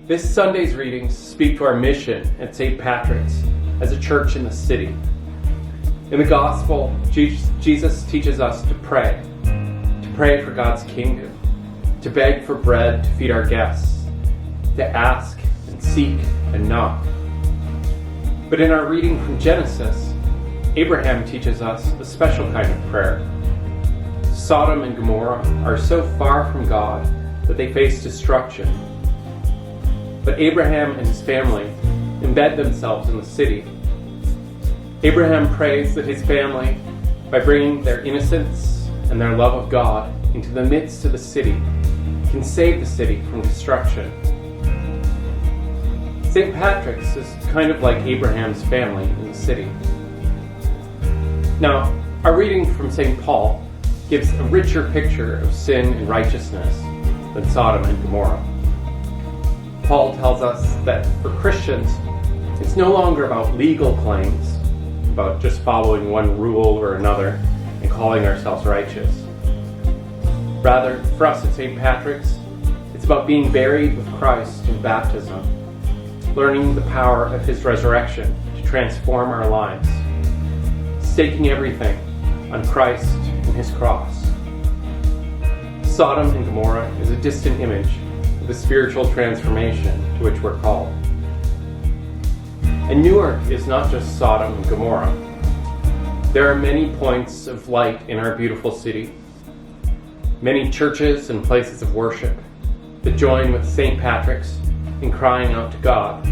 This Sunday's readings speak to our mission at St. Patrick's as a church in the city. In the Gospel, Jesus teaches us to pray for God's kingdom, to beg for bread to feed our guests, to ask and seek and knock. But in our reading from Genesis, Abraham teaches us a special kind of prayer. Sodom and Gomorrah are so far from God that they face destruction. But Abraham and his family embed themselves in the city. Abraham prays that his family, by bringing their innocence and their love of God into the midst of the city, can save the city from destruction. St. Patrick's is kind of like Abraham's family in the city. Now, our reading from St. Paul gives a richer picture of sin and righteousness than Sodom and Gomorrah. Paul tells us that for Christians, it's no longer about legal claims, about just following one rule or another and calling ourselves righteous. Rather, for us at St. Patrick's, it's about being buried with Christ in baptism, learning the power of his resurrection to transform our lives, staking everything on Christ and his cross. Sodom and Gomorrah is a distant image of the spiritual transformation to which we're called. And Newark is not just Sodom and Gomorrah. There are many points of light in our beautiful city, many churches and places of worship that join with St. Patrick's in crying out to God,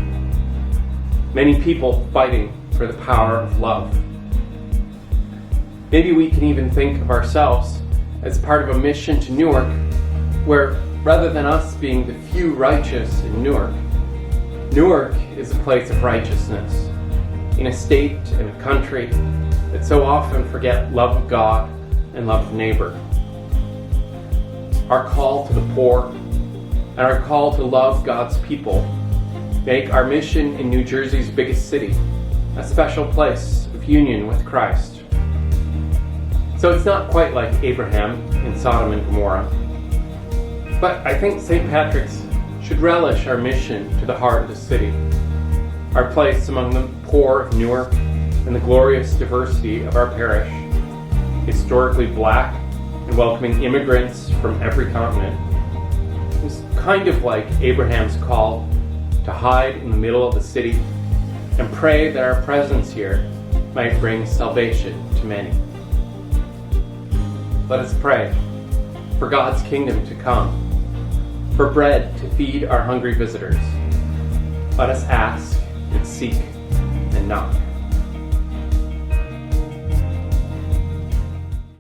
many people fighting for the power of love. Maybe we can even think of ourselves as part of a mission to Newark where, rather than us being the few righteous in Newark, Newark is a place of righteousness in a state and a country that so often forget love of God and love of neighbor. Our call to the poor and our call to love God's people make our mission in New Jersey's biggest city a special place of union with Christ. So it's not quite like Abraham in Sodom and Gomorrah, but I think St. Patrick's should relish our mission to the heart of the city, our place among the poor of Newark and the glorious diversity of our parish, historically black and welcoming immigrants from every continent. It's kind of like Abraham's call to hide in the middle of the city and pray that our presence here might bring salvation to many. Let us pray for God's kingdom to come, for bread to feed our hungry visitors. Let us ask and seek and knock.